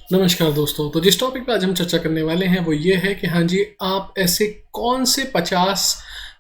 नमस्कार दोस्तों। तो जिस टॉपिक पे आज हम चर्चा करने वाले हैं वो ये है कि हाँ जी, आप ऐसे कौन से 50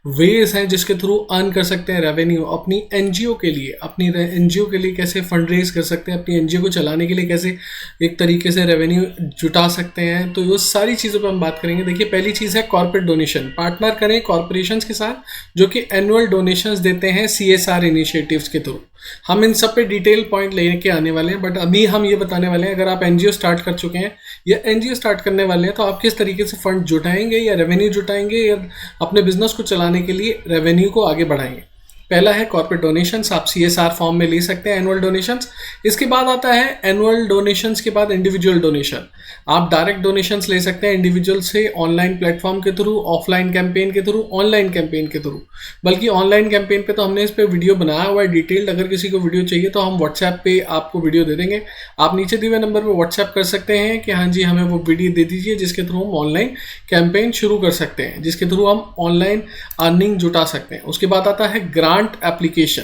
वेज हैं जिसके थ्रू अर्न कर सकते हैं रेवेन्यू अपनी एनजीओ के लिए। अपनी एनजीओ के लिए कैसे फंड रेज कर सकते हैं, अपनी एनजीओ को चलाने के लिए कैसे एक तरीके से रेवेन्यू जुटा सकते हैं। तो ये सारी चीज़ों पे हम बात करेंगे। देखिए, पहली चीज़ है कॉर्पोरेट डोनेशन। पार्टनर करें कॉर्पोरेशंस के साथ जो कि एनुअल डोनेशंस देते हैं सीएसआर इनिशिएटिव्स के थ्रू। हम इन सब पे डिटेल पॉइंट लेके आने वाले हैं, बट अभी हम ये बताने वाले हैं अगर आप एनजीओ स्टार्ट कर चुके हैं या एनजीओ स्टार्ट करने वाले हैं तो आप किस तरीके से फंड जुटाएंगे या रेवेन्यू जुटाएंगे या अपने बिजनेस को चलाने के लिए रेवेन्यू को आगे बढ़ाएंगे। पहला है कॉर्पोरेट डोनेशंस। आप सीएसआर फॉर्म में ले सकते हैं एनुअल डोनेशंस। इसके बाद आता है एनुअल डोनेशंस के बाद इंडिविजुअल डोनेशन। आप डायरेक्ट डोनेशंस ले सकते हैं इंडिविजुअल से, ऑनलाइन प्लेटफॉर्म के थ्रू, ऑफलाइन कैंपेन के थ्रू, ऑनलाइन कैंपेन के थ्रू। बल्कि ऑनलाइन कैंपेन पे तो हमने इस पे वीडियो बनाया हुआ है डिटेल्ड। अगर किसी को वीडियो चाहिए तो हम व्हाट्सएप पे आपको वीडियो दे देंगे। आप नीचे दिए हुए नंबर पे व्हाट्सएप कर सकते हैं कि हाँ जी हमें वो वीडियो दे दीजिए जिसके थ्रू हम ऑनलाइन कैंपेन शुरू कर सकते हैं, जिसके थ्रू हम ऑनलाइन अर्निंग जुटा सकते हैं। उसके बाद आता है ग्रांट एप्लीकेशन।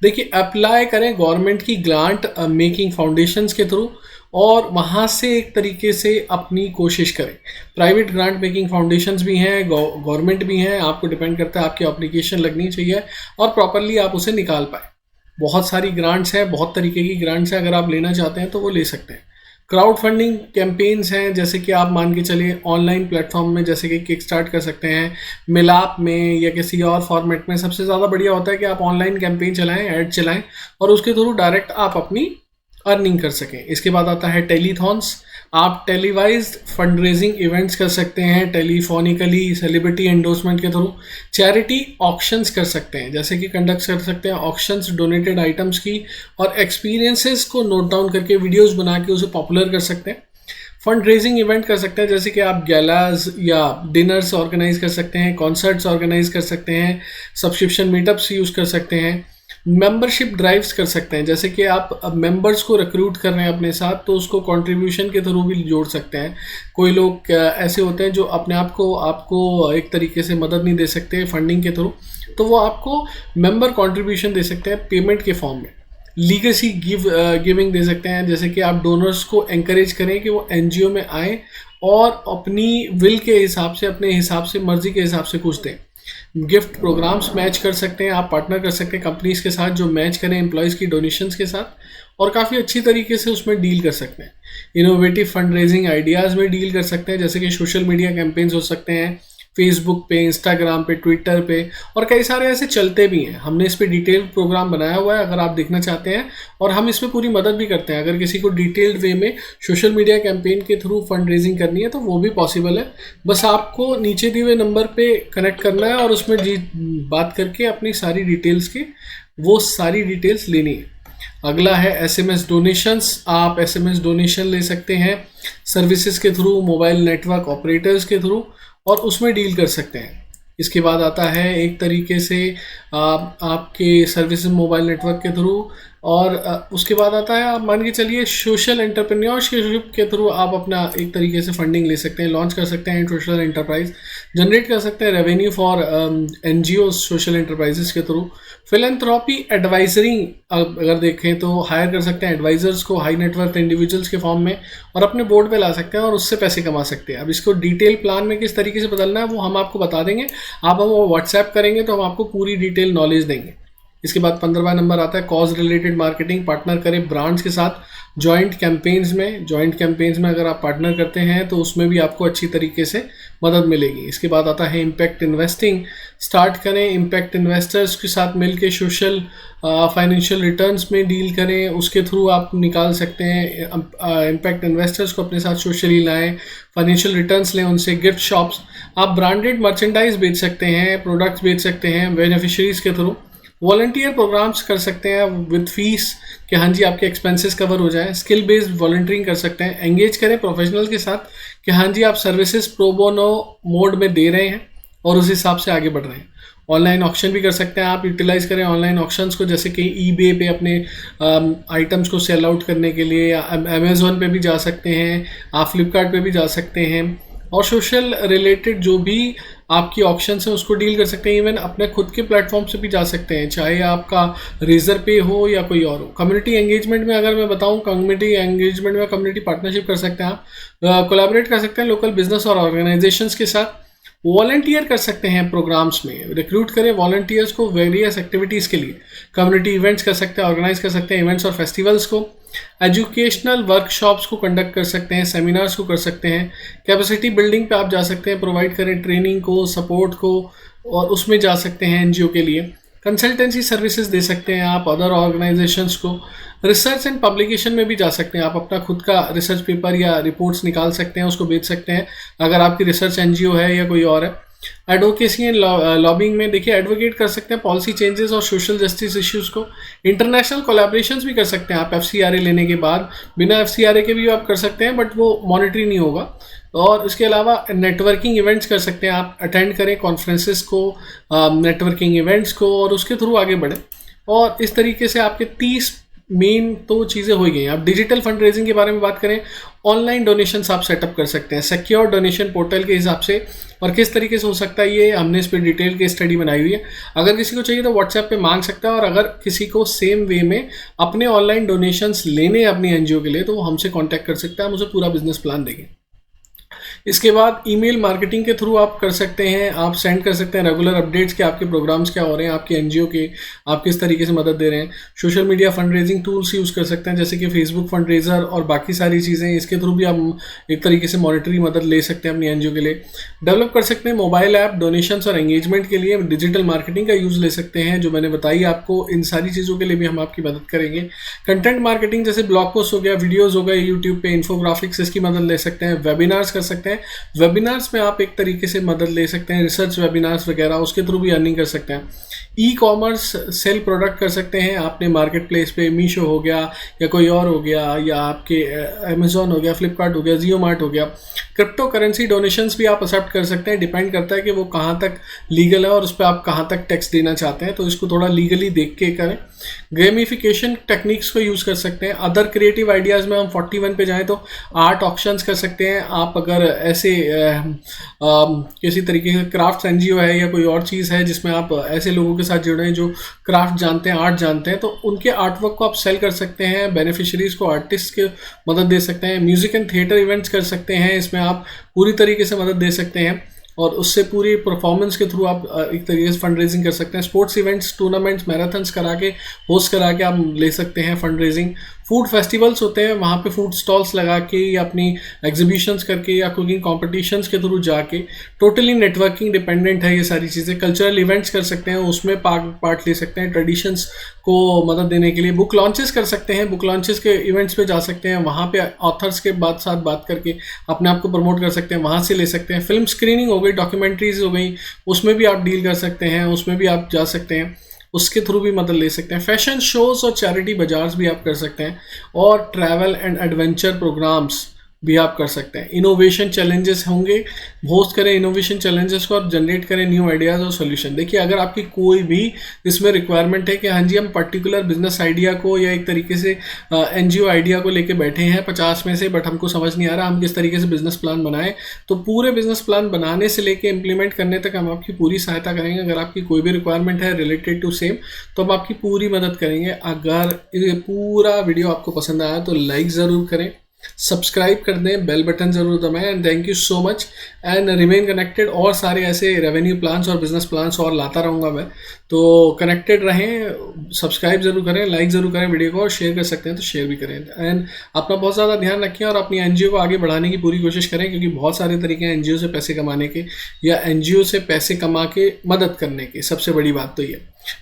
देखिए, अप्लाई करें गवर्नमेंट की ग्रांट मेकिंग फाउंडेशंस के थ्रू और वहाँ से एक तरीके से अपनी कोशिश करें। प्राइवेट ग्रांट मेकिंग फाउंडेशंस भी हैं, गवर्नमेंट भी हैं, आपको डिपेंड करता है आपकी एप्लीकेशन लगनी चाहिए और प्रॉपरली आप उसे निकाल पाए। बहुत सारी ग्रांट्स हैं, बहुत तरीके की ग्रांट्स हैं, अगर आप लेना चाहते हैं तो वो ले सकते हैं। क्राउड फंडिंग कैंपेन्स हैं, जैसे कि आप मान के चलिए ऑनलाइन प्लेटफॉर्म में, जैसे कि किक स्टार्ट कर सकते हैं, मिलाप में या किसी और फॉर्मेट में। सबसे ज़्यादा बढ़िया होता है कि आप ऑनलाइन कैंपेन चलाएं, ऐड चलाएं और उसके थ्रू डायरेक्ट आप अपनी अर्निंग कर सकें। इसके बाद आता है टेलीथॉन्स। आप टेलीवाइज्ड फंड रेजिंग इवेंट्स कर सकते हैं टेलीफोनिकली, सेलिब्रिटी एंडोर्समेंट के थ्रू। चैरिटी ऑक्शंस कर सकते हैं, जैसे कि कंडक्ट कर सकते हैं ऑक्शंस डोनेटेड आइटम्स की और एक्सपीरियंसेस को नोट डाउन करके वीडियोस बना के उसे पॉपुलर कर सकते हैं। फंड रेजिंग इवेंट कर सकते हैं, जैसे कि आप गैलाज या डिनर्स ऑर्गेनाइज कर सकते हैं, कॉन्सर्ट्स ऑर्गेनाइज कर सकते हैं, सब्सक्रिप्शन मीटअप्स यूज़ कर सकते हैं। मेंबरशिप ड्राइव्स कर सकते हैं, जैसे कि आप अब मेंबर्स को रिक्रूट कर रहे हैं अपने साथ तो उसको कंट्रीब्यूशन के थ्रू भी जोड़ सकते हैं। कोई लोग ऐसे होते हैं जो अपने आप को आपको एक तरीके से मदद नहीं दे सकते फंडिंग के थ्रू, तो वो आपको मेंबर कंट्रीब्यूशन दे सकते हैं पेमेंट के फॉर्म में। लीगेसी गिविंग दे सकते हैं, जैसे कि आप डोनर्स को एंकरेज करें कि वो एनजीओ में आए और अपनी विल के हिसाब से, अपने हिसाब से, मर्जी के हिसाब से कुछ दें। गिफ्ट प्रोग्राम्स मैच कर सकते हैं, आप पार्टनर कर सकते हैं कंपनीज के साथ जो मैच करें एम्प्लॉयज़ की डोनेशंस के साथ और काफ़ी अच्छी तरीके से उसमें डील कर सकते हैं। इनोवेटिव फंड रेजिंग आइडियाज़ में डील कर सकते हैं, जैसे कि सोशल मीडिया कैंपेन्स हो सकते हैं फेसबुक पे, इंस्टाग्राम पे, ट्विटर पे और कई सारे ऐसे चलते भी हैं। हमने इस पर डिटेल प्रोग्राम बनाया हुआ है, अगर आप देखना चाहते हैं, और हम इसमें पूरी मदद भी करते हैं। अगर किसी को डिटेल्ड वे में सोशल मीडिया कैंपेन के थ्रू फंड रेजिंग करनी है तो वो भी पॉसिबल है। बस आपको नीचे दिए हुए नंबर पे कनेक्ट करना है और उसमें बात करके अपनी सारी डिटेल्स की वो सारी डिटेल्स लेनी है। अगला है एसएमएस डोनेशंस। आप एसएमएस डोनेशन ले सकते हैं सर्विसेज के थ्रू, मोबाइल नेटवर्क ऑपरेटर्स के थ्रू, और उसमें डील कर सकते हैं। इसके बाद आता है एक तरीके से आपके सर्विसेज मोबाइल नेटवर्क के थ्रू, और उसके बाद आता है आप मान के चलिए सोशल एंटरप्रेन्योरशिप के थ्रू आप अपना एक तरीके से फंडिंग ले सकते हैं, लॉन्च कर सकते हैं सोशल एंटरप्राइज, जनरेट कर सकते हैं revenue for NGO social enterprises के थ्रू। फिलेंथ्रॉपी एडवाइजरी अगर देखें तो हायर कर सकते हैं एडवाइजर्स को हाई नेटवर्थ इंडिविजुअल्स के फॉर्म में और अपने बोर्ड पे ला सकते हैं और उससे पैसे कमा सकते हैं। अब इसको डिटेल प्लान में किस तरीके से बदलना है वो हम आपको बता देंगे। आप हम वो व्हाट्सएप करेंगे तो हम आपको पूरी डिटेल नॉलेज देंगे। इसके बाद 15वां नंबर आता है कॉज रिलेटेड मार्केटिंग। पार्टनर करें ब्रांड्स के साथ जॉइंट कैंपेन्स में अगर आप पार्टनर करते हैं तो उसमें भी आपको अच्छी तरीके से मदद मिलेगी। इसके बाद आता है इम्पैक्ट इन्वेस्टिंग। स्टार्ट करें इम्पैक्ट इन्वेस्टर्स के साथ मिलकर सोशल फाइनेंशियल रिटर्न्स में डील करें, उसके थ्रू आप निकाल सकते हैं। इम्पैक्ट इन्वेस्टर्स को अपने साथ सोशली लाएं, फाइनेंशियल रिटर्न्स लें उनसे। गिफ्ट शॉप्स, आप ब्रांडेड मर्चेंडाइज बेच सकते हैं, प्रोडक्ट्स बेच सकते हैं बेनिफिशरीज के थ्रू। वॉलंटियर प्रोग्राम्स कर सकते हैं विद फीस कि हाँ जी आपके एक्सपेंसेस कवर हो जाए। स्किल बेस्ड वॉलंटियरिंग कर सकते हैं। एंगेज करें प्रोफेशनल के साथ कि हाँ जी आप सर्विसेज प्रो बोनो मोड में दे रहे हैं और उस हिसाब से आगे बढ़ रहे हैं। ऑनलाइन ऑक्शन भी कर सकते हैं आप, यूटिलाइज करें ऑनलाइन ऑक्शंस को, जैसे कि ईबे पे अपने आइटम्स को सेल आउट करने के लिए, या अमेजोन पे भी जा सकते हैं, आप फ्लिपकार्ट पे भी जा सकते हैं। और सोशल रिलेटेड जो भी आपकी ऑप्शन है उसको डील कर सकते हैं, इवन अपने खुद के प्लेटफॉर्म से भी जा सकते हैं, चाहे आपका रेजर पे हो या कोई और हो। कम्युनिटी एंगेजमेंट में अगर मैं बताऊं, कम्युनिटी एंगेजमेंट में कम्युनिटी पार्टनरशिप कर सकते हैं आप, कोलैबोरेट कर सकते हैं लोकल बिजनेस और ऑर्गेनाइजेशंस के साथ, वॉलंटियर कर सकते हैं प्रोग्राम्स में, रिक्रूट करें वॉलंटियर्स को वेरियस एक्टिविटीज़ के लिए, कम्युनिटी इवेंट्स कर सकते हैं, ऑर्गेनाइज कर सकते हैं इवेंट्स और फेस्टिवल्स को, एजुकेशनल वर्कशॉप्स को कंडक्ट कर सकते हैं, सेमिनार्स को कर सकते हैं, कैपेसिटी बिल्डिंग पे आप जा सकते हैं, प्रोवाइड करें ट्रेनिंग को, सपोर्ट को, और उसमें जा सकते हैं एनजीओ के लिए, कंसल्टेंसी सर्विसेज दे सकते हैं आप अदर ऑर्गेनाइजेशंस को, रिसर्च एंड पब्लिकेशन में भी जा सकते हैं आप, अपना खुद का रिसर्च पेपर या रिपोर्ट्स निकाल सकते हैं, उसको बेच सकते हैं अगर आपकी रिसर्च एनजीओ है या कोई और है। एडवोकेसी एंड लॉबिंग में देखिए एडवोकेट कर सकते हैं पॉलिसी चेंजेस और सोशल जस्टिस इश्यूज को। इंटरनेशनल कोलैबोरेशंस भी कर सकते हैं आप एफसीआरए लेने के बाद, बिना एफसीआरए के भी आप कर सकते हैं बट वो मॉनिटरी नहीं होगा। और इसके अलावा नेटवर्किंग इवेंट्स कर सकते हैं आप, अटेंड करें कॉन्फ्रेंसेस को, नेटवर्किंग इवेंट्स को, और उसके थ्रू आगे बढ़ें। और इस तरीके से आपके 30 मेन तो चीज़ें हो गई हैं। आप डिजिटल फंड रेजिंग के बारे में बात करें, ऑनलाइन डोनेशंस आप सेटअप कर सकते हैं सिक्योर डोनेशन पोर्टल के हिसाब से, और किस तरीके से हो सकता है ये हमने इस पर डिटेल की स्टडी बनाई हुई है। अगर किसी को चाहिए तो व्हाट्सएप पे मांग सकता है, और अगर किसी को सेम वे में अपने ऑनलाइन डोनेशंस लेने अपनी एनजीओ के लिए तो वो हमसे कॉन्टैक्ट कर सकता है, हम उसे पूरा बिजनेस प्लान देंगे। इसके बाद ईमेल मार्केटिंग के थ्रू आप कर सकते हैं, आप सेंड कर सकते हैं रेगुलर अपडेट्स के आपके प्रोग्राम्स क्या हो रहे हैं, आपके एनजीओ के आप किस तरीके से मदद दे रहे हैं। Social media fund raising tools use कर सकते हैं जैसे कि फेसबुक फंड रेजर और बाकी सारी चीज़ें, इसके थ्रू भी आप एक तरीके से मॉनिटरी मदद ले सकते हैं अपनी एनजीओ के लिए। डेवलप कर सकते हैं मोबाइल ऐप डोनेशंस और एंगेजमेंट के लिए, डिजिटल मार्केटिंग का यूज़ ले सकते हैं जो मैंने बताई आपको, इन सारी चीज़ों के लिए भी हम आपकी मदद करेंगे। कंटेंट मार्केटिंग जैसे ब्लॉग पोस्ट हो गया, वीडियोज़ हो गए यूट्यूब पे, इन्फोग्राफिक्स, इसकी मदद ले सकते हैं। वेबिनार्स कर सकते हैं, वेबिनार्स में आप एक तरीके से मदद ले सकते हैं, रिसर्च वेबिनार्स वगैरह, उसके थ्रू भी अर्निंग कर सकते हैं। ई कॉमर्स सेल प्रोडक्ट कर सकते हैं आपने मार्केट प्लेस पे, मीशो हो गया या कोई और हो गया, या आपके अमेजोन हो गया, फ्लिपकार्ट हो गया, जियो मार्ट हो गया। क्रिप्टो करेंसी डोनेशंस भी आप एक्सेप्ट कर सकते हैं, डिपेंड करता है कि वो कहाँ तक लीगल है और उस पर आप कहाँ तक टैक्स देना चाहते हैं, तो इसको थोड़ा लीगली देख के करें। गेमिफिकेशन टेक्निक्स को यूज़ कर सकते हैं। अदर क्रिएटिव आइडियाज़ में हम 41 पे जाएँ तो आर्ट ऑक्शंस कर सकते हैं आप, अगर ऐसे किसी तरीके से क्राफ्ट एनजीओ है या कोई और चीज़ है जिसमें आप ऐसे लोगों के साथ जुड़े हैं जो क्राफ्ट जानते हैं, आर्ट जानते हैं, तो उनके आर्ट वर्क को आप सेल कर सकते हैं, बेनिफिशरीज को आर्टिस्ट के मदद दे सकते हैं। म्यूजिक एंड थिएटर इवेंट्स कर सकते हैं, इसमें आप पूरी तरीके से मदद दे सकते हैं और उससे पूरी परफॉर्मेंस के थ्रू आप एक तरीके से फंड रेजिंग कर सकते हैं। स्पोर्ट्स इवेंट्स, टूर्नामेंट्स, मैराथन्स करा के, होस्ट करा के आप ले सकते हैं फंड रेजिंग। फूड फेस्टिवल्स होते हैं, वहाँ पे फूड स्टॉल्स लगा के या अपनी एग्जीबिशंस करके या कुकिंग कॉम्पिटिशन्स के थ्रू जाके, टोटली नेटवर्किंग डिपेंडेंट है ये सारी चीज़ें। कल्चरल इवेंट्स कर सकते हैं, उसमें पार्ट ले सकते हैं, ट्रेडिशंस को मदद देने के लिए। बुक लॉन्चेस कर सकते हैं, बुक लॉन्चेस के इवेंट्स पे जा सकते हैं, वहाँ पे ऑथर्स के साथ बात करके अपने आप को प्रमोट कर सकते हैं, वहाँ से ले सकते हैं। फिल्म स्क्रीनिंग हो गई, डॉक्यूमेंट्रीज हो गई, उसमें भी आप डील कर सकते हैं, उसमें भी आप जा सकते हैं, उसके थ्रू भी मदद ले सकते हैं। फैशन शोज़ और चैरिटी बाजार्स भी आप कर सकते हैं, और ट्रैवल एंड एडवेंचर प्रोग्राम्स भी आप कर सकते हैं। इनोवेशन चैलेंजेस होंगे, होस्ट करें इनोवेशन चैलेंजेस को और जनरेट करें न्यू आइडियाज़ और सॉल्यूशन। देखिए अगर आपकी कोई भी इसमें रिक्वायरमेंट है कि हाँ जी हम पर्टिकुलर बिजनेस आइडिया को या एक तरीके से एनजीओ आइडिया को लेके बैठे हैं 50 में से, बट हमको समझ नहीं आ रहा हम किस तरीके से बिजनेस प्लान बनाएं, तो पूरे बिजनेस प्लान बनाने से लेके इम्प्लीमेंट करने तक हम आपकी पूरी सहायता करेंगे। अगर आपकी कोई भी रिक्वायरमेंट है रिलेटेड टू सेम तो हम आपकी पूरी मदद करेंगे। अगर ये पूरा वीडियो आपको पसंद आया तो लाइक ज़रूर करें, सब्सक्राइब कर दें, बेल बटन जरूर दबाएं, and thank you so much and remain connected. और सारे ऐसे रेवेन्यू प्लान्स और बिजनेस प्लान्स और लाता रहूँगा मैं, तो कनेक्टेड रहें, सब्सक्राइब जरूर करें, लाइक ज़रूर करें वीडियो को, और शेयर कर सकते हैं तो शेयर भी करें। एंड अपना बहुत ज़्यादा ध्यान रखें और अपनी एनजीओ को आगे बढ़ाने की पूरी कोशिश करें, क्योंकि बहुत सारे तरीके हैं एनजीओ से पैसे कमाने के या एनजीओ से पैसे कमा के मदद करने की। सबसे बड़ी बात तो ये,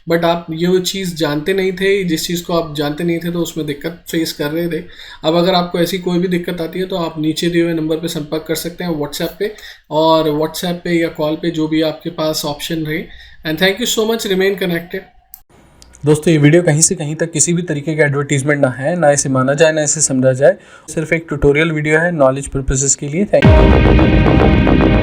बट आप ये वो चीज़ जानते नहीं थे, जिस चीज़ को आप जानते नहीं थे तो उसमें दिक्कत फेस कर रहे थे। अब अगर आपको ऐसी कोई भी दिक्कत आती है तो आप नीचे दिए हुए नंबर पे संपर्क कर सकते हैं व्हाट्सएप पे, और व्हाट्सएप पे या कॉल पे जो भी आपके पास ऑप्शन रहे। And thank you so much, remain connected. दोस्तों ये वीडियो कहीं से कहीं तक किसी भी तरीके का एडवर्टीजमेंट ना है, ना इसे माना जाए ना इसे समझा जाए, सिर्फ एक ट्यूटोरियल वीडियो है नॉलेज पर्पसेस के लिए। Thank you.